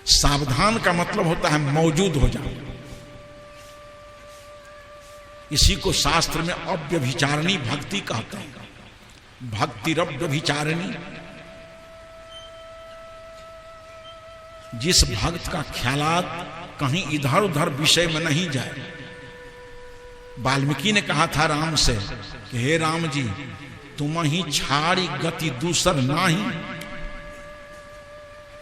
सावधान का मतलब होता है मौजूद हो जाओ। इसी को शास्त्र में अव्यभिचारिणी भक्ति कहते हैं। भक्तिरव्यभिचारिणी, जिस भक्त का ख्यालात कहीं इधर उधर विषय में नहीं जाए। वाल्मीकि ने कहा था राम से कि हे राम जी, तुम ही छाड़ी गति दूसर नाही।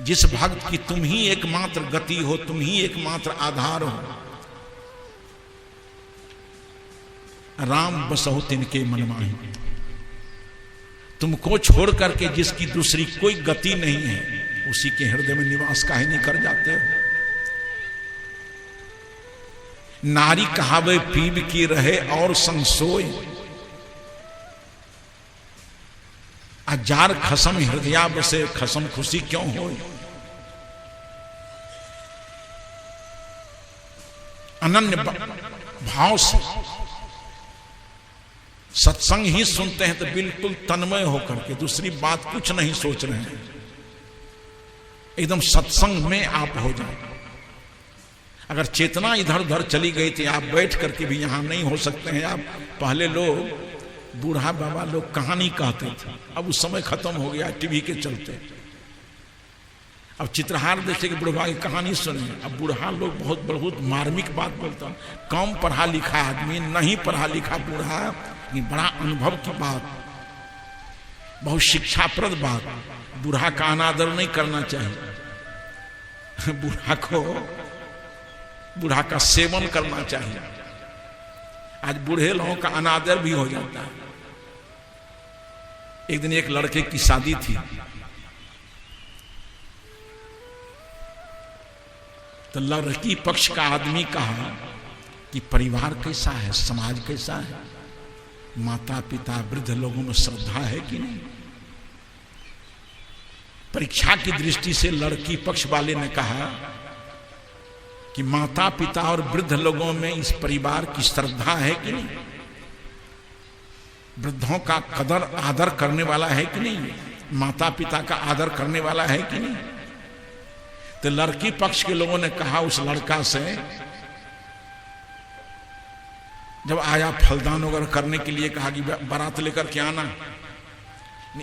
जिस भक्त की तुम ही एकमात्र गति हो, तुम ही एकमात्र आधार हो, राम बसहु तिनके मन माही। तुमको छोड़ करके जिसकी दूसरी कोई गति नहीं है, उसी के हृदय में निवास काहे नहीं कर जाते हो। नारी कहावे पीब की रहे और संसोय, अजार खसम हृदया बसे खसम खुशी क्यों हो। अनन्य भाव से सत्संग ही सुनते हैं तो बिल्कुल तन्मय होकर के, दूसरी बात कुछ नहीं सोच रहे हैं, एकदम सत्संग में आप हो जाए। अगर चेतना इधर उधर चली गई थी, आप बैठ करके भी यहां नहीं हो सकते हैं। आप पहले लोग बूढ़ा बाबा लोग कहानी कहते थे, अब उस समय खत्म हो गया टीवी के चलते। अब चित्रहार जैसे कि बुढ़वा की कहानी सुने, अब बूढ़ा लोग बहुत बहुत मार्मिक बात बोलता है। कम पढ़ा लिखा आदमी, नहीं पढ़ा लिखा बूढ़ा, ये बड़ा अनुभव की बात, बहुत शिक्षाप्रद बात। बूढ़ा का अनादर नहीं करना चाहिए, बूढ़ा का सेवन करना चाहिए। आज बूढ़े लोगों का अनादर भी हो जाता है। एक दिन एक लड़के की शादी थी, तो लड़की पक्ष का आदमी कहा कि परिवार कैसा है, समाज कैसा है, माता पिता वृद्ध लोगों में श्रद्धा है कि नहीं। परीक्षा की दृष्टि से लड़की पक्ष वाले ने कहा कि माता पिता और वृद्ध लोगों में इस परिवार की श्रद्धा है कि नहीं, वृद्धों का कदर आदर करने वाला है कि नहीं, माता पिता का आदर करने वाला है कि नहीं। तो लड़की पक्ष के लोगों ने कहा उस लड़का से, जब आया फलदान वगैरह करने के लिए, कहा कि बारात लेकर के आना।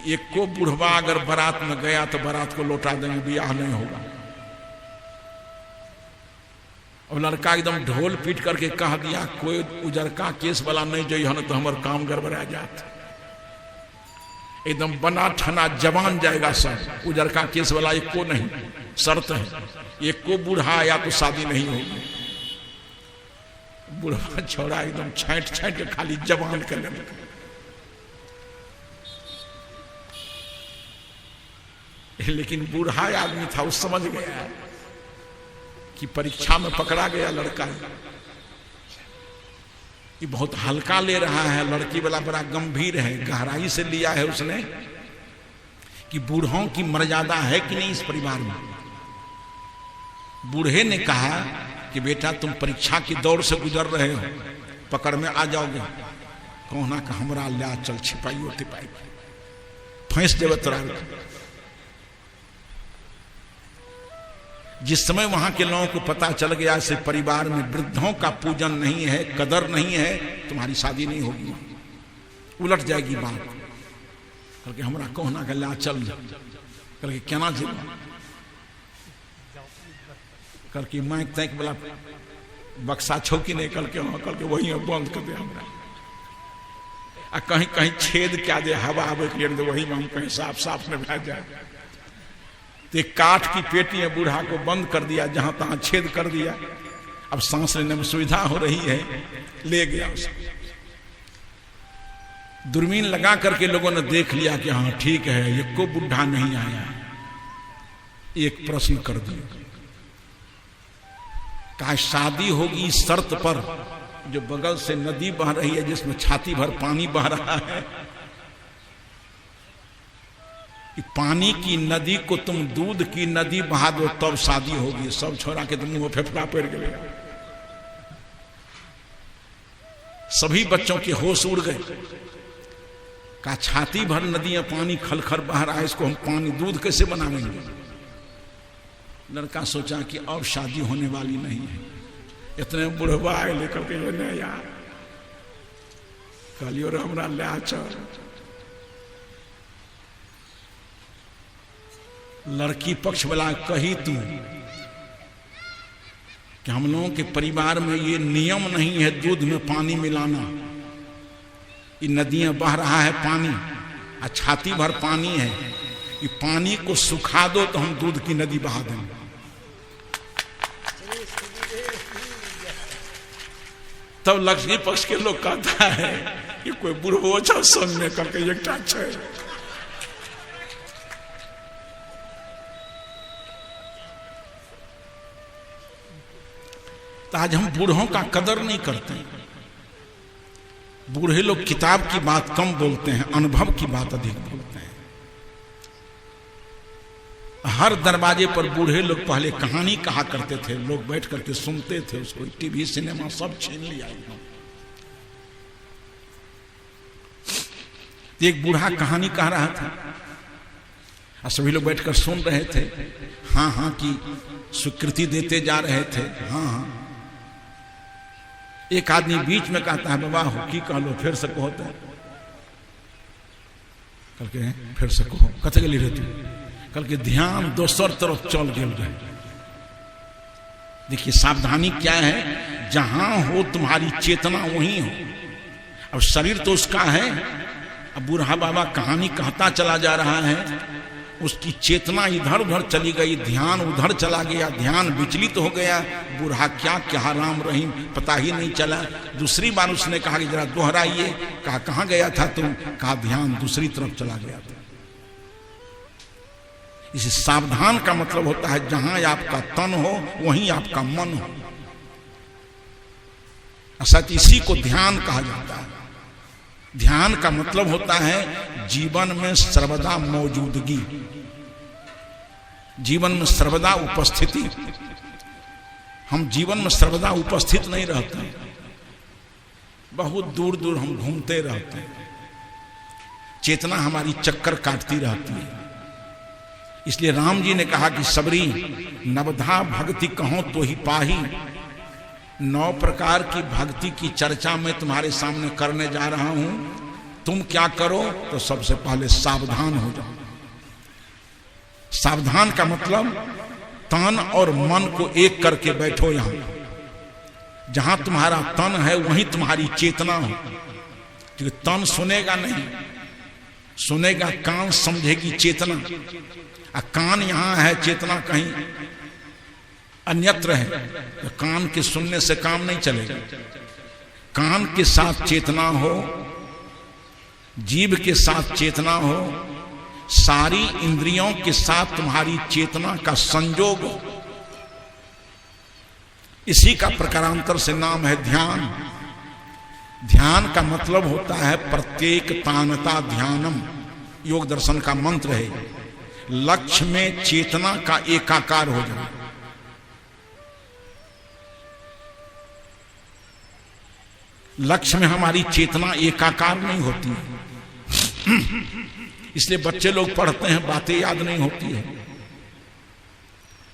एक को बुढ़वा अगर बारात में गया तो बारात को लौटा देंगे, ब्याह नहीं होगा। और लड़का एकदम ढोल पीट करके कह दिया, कोई उजरका केस वाला नहीं जो तो हमारे काम गड़बड़ा जात। एकदम बना ठना जवान जाएगा सब, उजरका केस वाला एक को नहीं, शर्त है एक को बूढ़ा आया तो शादी नहीं होगी। बूढ़ा छोड़ा एकदम छांट छांट के खाली जवान करने लगा। लेकिन बूढ़ा आदमी था, उस समझ गया कि परीक्षा में पकड़ा गया लड़का, कि बहुत हल्का ले रहा है। लड़की वाला बड़ा गंभीर है, गहराई से लिया है उसने कि बूढ़ों की मर्यादा है कि नहीं इस परिवार में। बूढ़े ने कहा कि बेटा तुम परीक्षा की दौड़ से गुजर रहे हो, पकड़ में आ जाओगे। कहना का हमरा ला चल छिपाइयो तिपाई फैंस देव तोरा। जिस समय वहां के लोगों को पता चल गया इस परिवार में वृद्धों का पूजन नहीं है, कदर नहीं है, तुम्हारी शादी नहीं होगी, उलट जाएगी बात। करके हमरा कहना का ला चल, करके क्या जी करके माइक तैक वाला बक्सा छौकी नहीं करके वहां करके वही बंद कर दे हमरा, आ कहीं कहीं छेद क्या दे, हवा आवे के लिए वही में हम कहीं साफ साफ में भा जाए। तो काठ की पेटी में बूढ़ा को बंद कर दिया, जहां तहां छेद कर दिया। अब सांस लेने में सुविधा हो रही है, ले गया उसको। दूरबीन लगा करके लोगों ने देख लिया कि हाँ ठीक है, ये को बूढ़ा नहीं आया। एक प्रश्न कर दिया, कहा शादी होगी शर्त पर, जो बगल से नदी बह रही है जिसमें छाती भर पानी बह रहा है, कि पानी की नदी को तुम दूध की नदी बहा दो तब शादी होगी। सब छोड़ा के तुम मुंह फेफड़ा पड़ गए, सभी बच्चों के होश उड़ गए। कहा छाती भर नदी में पानी खलखल बह रहा है, इसको हम पानी दूध कैसे बनाएंगे। लड़का सोचा कि अब शादी होने वाली नहीं है, इतने बुढ़वा आए लेकर के नहीं यार, कहलियो रे हमरा ले चल। लड़की पक्ष वाला कही तू कि हम लोगों के परिवार में ये नियम नहीं है दूध में पानी मिलाना, ये नदियां बह रहा है पानी और छाती भर पानी है, ये पानी को सुखा दो तो हम दूध की नदी बहा देंगे। तब लक्ष्मी पक्ष के लोग कहता है कि कोई बुढ़ो अच्छा संग में करके एक है। तो आज हम बूढ़ों का कदर नहीं करते। बूढ़े लोग किताब की बात कम बोलते हैं, अनुभव की बात अधिक बोलते हैं। हर दरवाजे पर बूढ़े लोग पहले कहानी कहा करते थे, लोग बैठ करके सुनते थे उसको। टीवी सिनेमा सब छीन लिया। एक बूढ़ा कहानी कह रहा था और सभी लोग बैठकर सुन रहे थे, हाँ हाँ की स्वीकृति देते जा रहे थे। हाँ हाँ। एक आदमी बीच में कहता है बाबा हो की कह लो फिर से कहते हैं। कल के फिर से कहो, कथे गली रहे तू, कल के ध्यान दोसर तरफ चल गेल रहे। देखिए सावधानी क्या है, जहां हो तुम्हारी चेतना वहीं हो। अब शरीर तो उसका है, अब बूढ़ा बाबा कहानी कहता चला जा रहा है, उसकी चेतना इधर उधर चली गई, ध्यान उधर चला गया, ध्यान विचलित तो हो गया। बूढ़ा क्या क्या राम रहीम पता ही नहीं चला। दूसरी बार उसने कहा कि जरा दोहराइए। कहा कहाँ गया था तुम? कहा ध्यान दूसरी तरफ चला गया था। इसे सावधान का मतलब होता है जहां आपका तन हो वहीं आपका मन हो। सच इसी को ध्यान कहा जाता है। ध्यान का मतलब होता है जीवन में सर्वदा मौजूदगी, जीवन में सर्वदा उपस्थिति। हम जीवन में सर्वदा उपस्थित नहीं रहते, बहुत दूर दूर हम घूमते रहते हैं। चेतना हमारी चक्कर काटती रहती है। इसलिए राम जी ने कहा कि सबरी नवधा भक्ति कहो तो ही पाही। 9 प्रकार की भक्ति की चर्चा मैं तुम्हारे सामने करने जा रहा हूं। तुम क्या करो? तो सबसे पहले सावधान हो जाओ। सावधान का मतलब तन और मन को एक करके बैठो। यहां जहां तुम्हारा तन है वहीं तुम्हारी चेतना हो। क्योंकि तन सुनेगा नहीं, सुनेगा कान, समझेगी चेतना। और कान यहां है, चेतना कहीं अन्यत्र है। तो कान के सुनने से काम नहीं चलेगा। कान के साथ चेतना हो, जीभ के साथ चेतना हो, सारी इंद्रियों के साथ तुम्हारी चेतना का संयोग हो। इसी का प्रकारांतर से नाम है ध्यान। ध्यान का मतलब होता है प्रत्येक तानता ध्यानम, योग दर्शन का मंत्र है। लक्ष्य में चेतना का एकाकार हो जाए। लक्ष्य में हमारी चेतना एकाकार नहीं होती है। इसलिए बच्चे लोग पढ़ते हैं, बातें याद नहीं होती है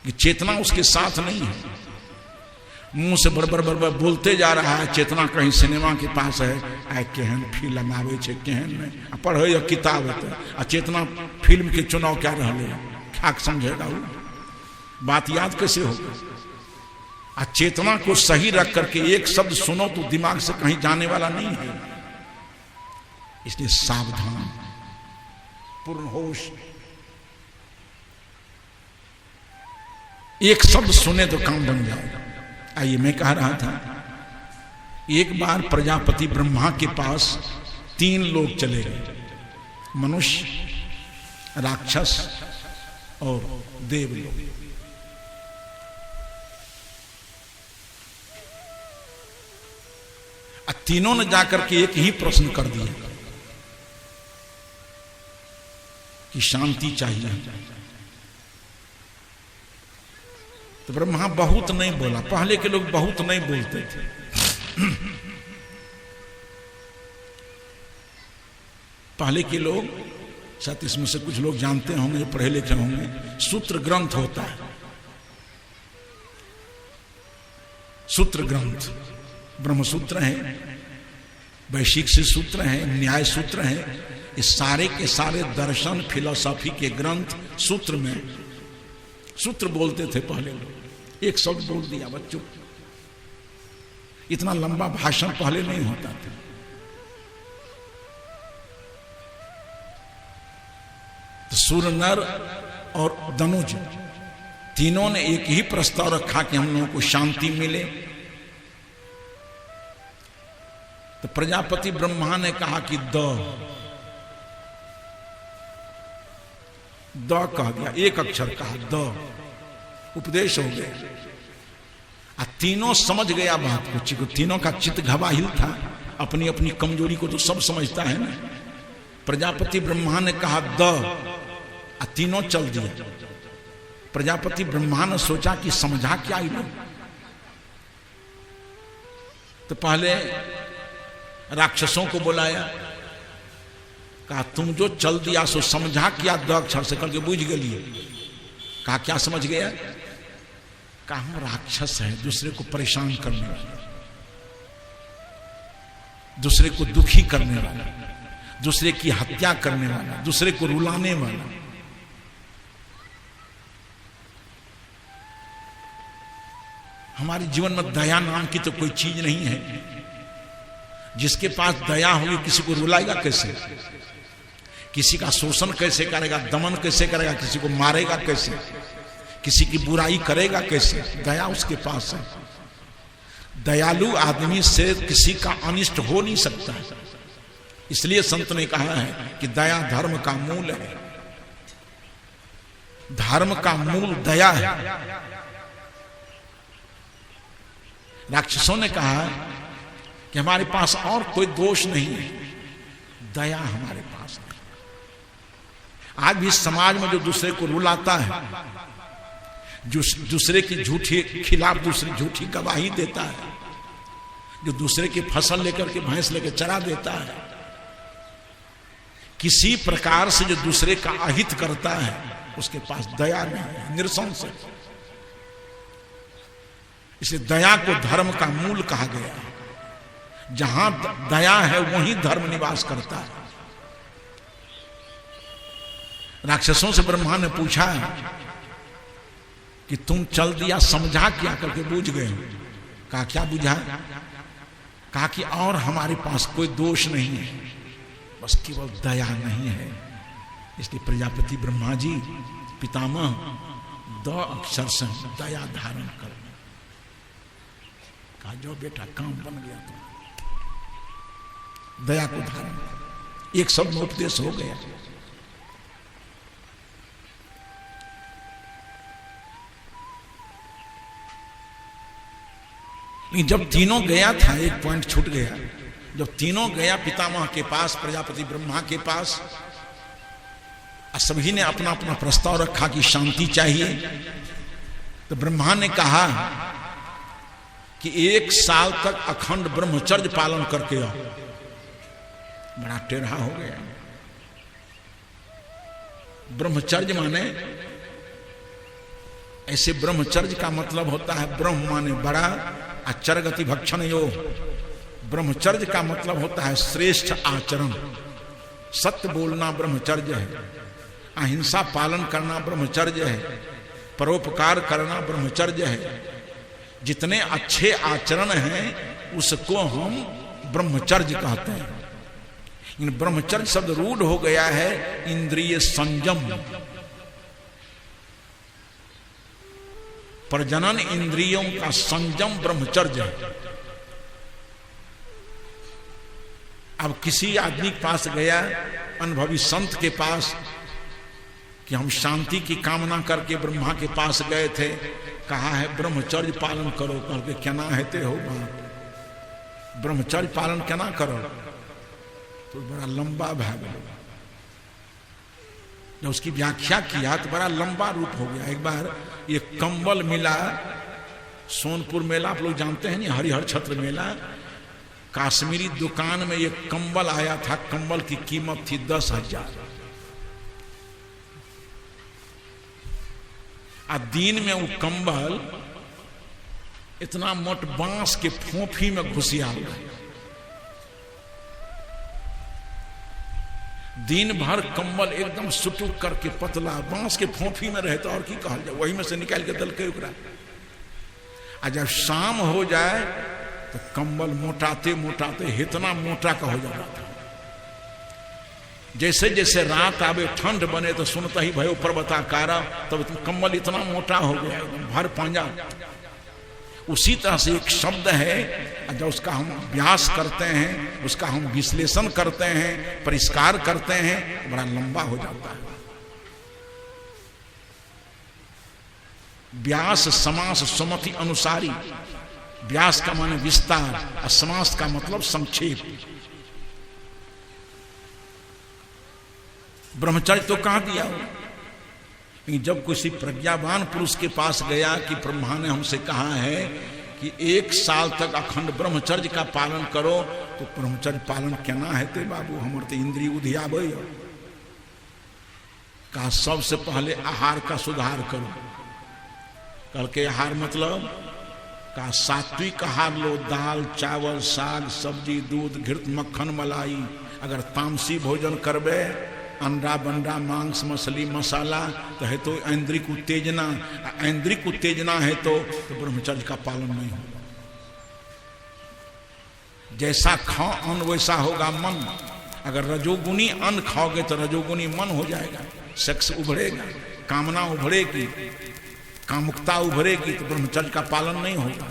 कि चेतना उसके साथ नहीं है। मुंह से बड़बड़ बड़बड़ बोलते जा रहा है, चेतना कहीं सिनेमा के पास है। आ केहन फिल्म आवे छे, केहन नहीं पढ़े या किताब है। आ चेतना फिल्म के चुनाव क्या रहे, क्या समझेगा वो? बात याद कैसे होगा? आ चेतना को सही रख करके एक शब्द सुनो तो दिमाग से कहीं जाने वाला नहीं है। इसलिए सावधान, पूर्ण होश। एक शब्द सुने तो काम बन जाएगा। आइए, मैं कह रहा था, एक बार प्रजापति ब्रह्मा के पास 3 लोग चले गए, मनुष्य, राक्षस और देवलोक। तीनों ने जाकर के एक ही प्रश्न कर दिया कि शांति चाहिए। तो ब्रह्मा बहुत नहीं बोला। पहले के लोग बहुत नहीं बोलते थे। पहले के लोग, शायद इसमें से कुछ लोग जानते होंगे, पढ़े लिखे होंगे, सूत्र ग्रंथ होता है। सूत्र ग्रंथ, ब्रह्मसूत्र है, वैशिक से सूत्र है, न्याय सूत्र है, ये सारे के सारे दर्शन फिलॉसफी के ग्रंथ सूत्र में। सूत्र बोलते थे पहले लोग, एक शब्द बोल दिया बच्चों, इतना लंबा भाषण पहले नहीं होता था। तो सूर, नर और दनुज तीनों ने एक ही प्रस्ताव रखा कि हम लोगों को शांति मिले। तो प्रजापति ब्रह्मा ने कहा कि द कह दिया, एक अक्षर कहा द, उपदेश हो गया। तीनों समझ गया बात को, तीनों का चित्त घबाहिल था, अपनी अपनी कमजोरी को तो सब समझता है ना। प्रजापति ब्रह्मा ने कहा द, तीनों चल दिए। प्रजापति ब्रह्मा ने सोचा कि समझा क्या ही लोग। तो पहले राक्षसों को बुलाया, कहा तुम जो चल दिया सो समझा क्या, द अक्षर से करके बुझ गए। कहा क्या समझ गया? कहा हम राक्षस है, दूसरे को परेशान करने वाला, दूसरे को दुखी करने वाला, दूसरे की हत्या करने वाला, दूसरे को रुलाने वाला। हमारे जीवन में दया नाम की तो कोई चीज नहीं है। जिसके पास दया होगी किसी को रुलाएगा कैसे, किसी का शोषण कैसे करेगा, दमन कैसे करेगा, किसी को मारेगा कैसे, किसी की बुराई करेगा कैसे? दया उसके पास है। दयालु आदमी से किसी का अनिष्ट हो नहीं सकता है। इसलिए संत ने कहा है कि दया धर्म का मूल है। धर्म का मूल दया है। राक्षसों ने कहा कि हमारे पास और कोई दोष नहीं है, दया हमारे पास है। आज भी समाज में जो दूसरे को रुलाता है, जो दूसरे की झूठी खिलाफ दूसरी झूठी गवाही देता है, जो दूसरे की फसल लेकर के भैंस लेकर चरा देता है, किसी प्रकार से जो दूसरे का अहित करता है, उसके पास दया नहीं है, निरसंस है। इसलिए दया को धर्म का मूल कहा गया है। जहां दया है वहीं धर्म निवास करता है। राक्षसों से ब्रह्मा ने पूछा कि तुम चल दिया, समझा क्या करके बूझ गए? कहा क्या बुझा? कहा कि और हमारे पास कोई दोष नहीं है, बस केवल दया नहीं है। इसलिए प्रजापति ब्रह्मा जी पितामह द अक्षर से दया धारण कर। कहा जो बेटा काम बन गया, तो दया को धारण कर। एक शब्द में उपदेश हो गया। लेकिन जब तीनों गया था, एक पॉइंट छूट गया। जब तीनों गया पितामह के पास, प्रजापति ब्रह्मा के पास, सभी ने अपना अपना प्रस्ताव रखा कि शांति चाहिए। तो ब्रह्मा ने कहा कि 1 साल तक अखंड ब्रह्मचर्य पालन करके आओ। बड़ा टेढ़ा हो गया। ब्रह्मचर्य माने, ऐसे ब्रह्मचर्य का मतलब होता है ब्रह्म माने बड़ा, अचरगति भक्षण योग। ब्रह्मचर्य का मतलब होता है श्रेष्ठ आचरण। सत्य बोलना ब्रह्मचर्य है, अहिंसा पालन करना ब्रह्मचर्य है, परोपकार करना ब्रह्मचर्य है। जितने अच्छे आचरण हैं उसको हम ब्रह्मचर्य कहते हैं। इन ब्रह्मचर्य शब्द रूढ़ हो गया है इंद्रिय संयम। प्रजनन इंद्रियों का संयम ब्रह्मचर्य है। अब किसी आदमी के पास गया, अनुभवी संत के पास, कि हम शांति की कामना करके ब्रह्मा के पास गए थे, कहा है ब्रह्मचर्य पालन करो। करके क्या ना हेते हो बाप, ब्रह्मचर्य पालन क्या ना करो? तो बड़ा लंबा भाग। जब उसकी व्याख्या किया तो बड़ा लंबा रूप हो गया। एक बार ये कंबल मिला, सोनपुर मेला आप लोग जानते हैं ना, हरिहर छत्र मेला, काश्मीरी दुकान में ये कंबल आया था। कंबल की कीमत थी 10,000। दिन में वो कंबल इतना मोट बांस के फोफी में घुसियाल रहे, दिन भर कंबल एकदम सुटुक करके पतला बांस के फोफी में रहे तो और की कहल जाए, वही में से निकाल के दल के उकरा। आ जब शाम हो जाए तो कंबल मोटाते मोटाते इतना मोटा का हो जाता। जैसे जैसे रात आवे ठंड बने तो सुनता ही भयो पर्वता कारा, तब तो कंबल इतना मोटा हो गया भर पांजा। उसी तरह से एक शब्द है, जब उसका हम अभ्यास करते हैं, उसका हम विश्लेषण करते हैं, परिष्कार करते हैं, बड़ा लंबा हो जाता है। व्यास समास सुमति अनुसारी, व्यास का माने विस्तार और समास का मतलब संक्षेप। ब्रह्मचर्य तो कहा दिया हो, लेकिन जब किसी प्रज्ञावान पुरुष के पास गया कि ब्रह्मा ने हमसे कहा है कि 1 साल तक अखंड ब्रह्मचर्य का पालन करो, तो ब्रह्मचर्य पालन कहना है ते बाबू, हमारे तो इंद्रिय उधियाबे। कहा सबसे पहले आहार का सुधार करो। कल के आहार मतलब कहा सात्विक आहार लो, दाल चावल साग सब्जी दूध घृत मक्खन मलाई। अगर तामसी भोजन करबे, अंडा बंडा मांस मछली मसाला, तो है तो ऐन्द्रिक उत्तेजना, ऐन्द्रिक उत्तेजना है तो ब्रह्मचर्य का पालन नहीं होगा। जैसा खाओ अन्न वैसा होगा मन। अगर रजोगुनी अन्न खाओगे तो रजोगुनी मन हो जाएगा, सेक्स उभरेगा, कामना उभरेगी, कामुकता उभरेगी, तो ब्रह्मचर्य का पालन नहीं होगा।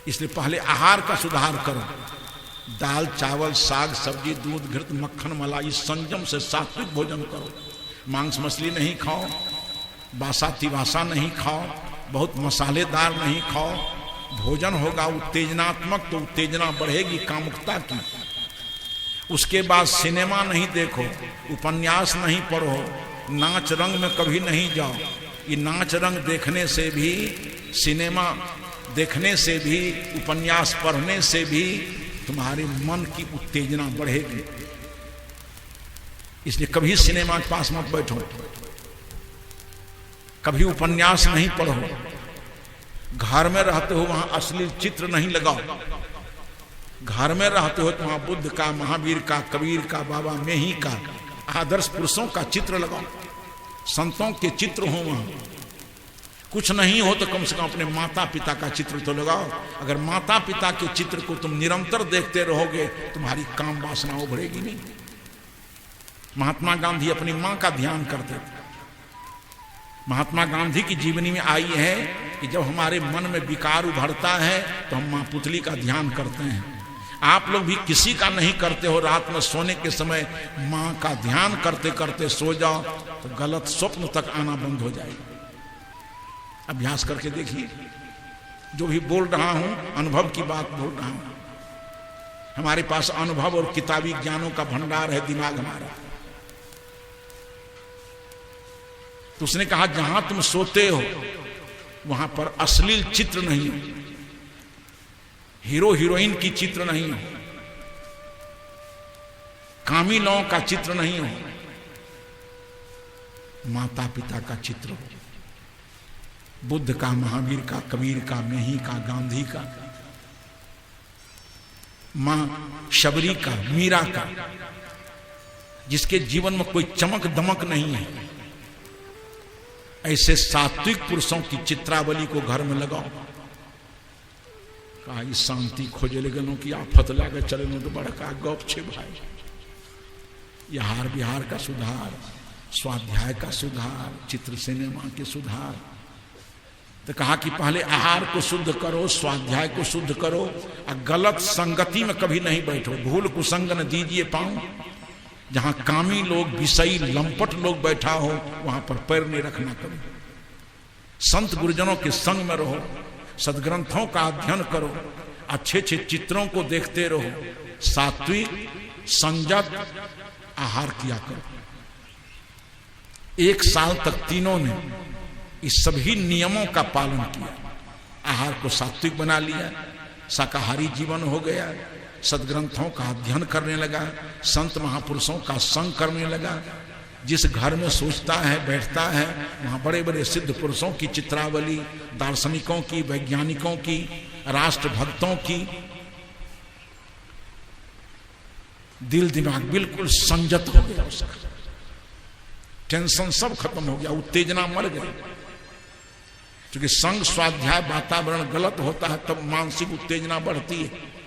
इसलिए पहले आहार का सुधार करो। दाल चावल साग सब्जी दूध घृत मक्खन मलाई संयम से सात्विक भोजन करो। मांस मछली नहीं खाओ, बासा तिवासा नहीं खाओ, बहुत मसालेदार नहीं खाओ। भोजन होगा उत्तेजनात्मक तो उत्तेजना बढ़ेगी कामुकता की। उसके बाद सिनेमा नहीं देखो, उपन्यास नहीं पढ़ो, नाच रंग में कभी नहीं जाओ। ये नाच रंग देखने से भी, सिनेमा देखने से भी, उपन्यास पढ़ने से भी तुम्हारे मन की उत्तेजना बढ़ेगी। इसलिए कभी सिनेमा के पास मत बैठो, कभी उपन्यास नहीं पढ़ो। घर में रहते हो वहां अश्लील चित्र नहीं लगाओ। घर में रहते हो तो वहां बुद्ध का, महावीर का, कबीर का, बाबा मेही का, आदर्श पुरुषों का चित्र लगाओ, संतों के चित्र हो। वहां कुछ नहीं हो तो कम से कम अपने माता पिता का चित्र तो लगाओ। अगर माता पिता के चित्र को तुम निरंतर देखते रहोगे, तुम्हारी काम वासना उभरेगी नहीं। महात्मा गांधी अपनी मां का ध्यान करते थे। महात्मा गांधी की जीवनी में आई है कि जब हमारे मन में विकार उभरता है तो हम मां पुतली का ध्यान करते हैं। आप लोग भी किसी का नहीं करते हो। रात में सोने के समय मां का ध्यान करते करते सो जाओ तो गलत स्वप्न तक आना बंद हो जाएगा। अभ्यास करके देखिए। जो भी बोल रहा हूं अनुभव की बात बोल रहा हूं। हमारे पास अनुभव और किताबी ज्ञानों का भंडार है दिमाग हमारा। तो उसने कहा जहां तुम सोते हो वहां पर अश्लील चित्र नहीं हो, हीरो हीरोइन की चित्र नहीं हो, कामी लोगों का चित्र नहीं हो, माता पिता का चित्र हो। बुद्ध का, महावीर का, कबीर का, मेही का, गांधी का, मां शबरी का, मीरा का, जिसके जीवन में कोई चमक दमक नहीं है। ऐसे सात्विक पुरुषों की चित्रावली को घर में लगाओ। कहा इस शांति खोजे लगनों की आफत लागे चले तो बड़का गप छे भाई। यहार बिहार का सुधार, स्वाध्याय का सुधार, चित्र सिनेमा के सुधार। तो कहा कि पहले आहार को शुद्ध करो, स्वाध्याय को शुद्ध करो, और गलत संगति में कभी नहीं बैठो। भूल कुसंग न दीजिए पांव। जहां कामी लोग, विषयी लंपट लोग बैठा हो वहां पर पैर नहीं रखना कभी। संत गुरुजनों के संग में रहो, सदग्रंथों का अध्ययन करो, अच्छे अच्छे चित्रों को देखते रहो, सात्विक संयत आहार किया करो। 1 साल तक तीनों ने इस सभी नियमों का पालन किया। आहार को सात्विक बना लिया, शाकाहारी जीवन हो गया, सदग्रंथों का अध्ययन करने लगा, संत महापुरुषों का संग करने लगा, जिस घर में सोचता है, बैठता है, वहां बड़े बड़े सिद्ध पुरुषों की चित्रावली, दार्शनिकों की, वैज्ञानिकों की, राष्ट्रभक्तों की, दिल दिमाग बिल्कुल संयत हो गया उसका, टेंशन सब खत्म हो गया, उत्तेजना मर गई। क्योंकि संग स्वाध्याय वातावरण गलत होता है तब मानसिक उत्तेजना बढ़ती है।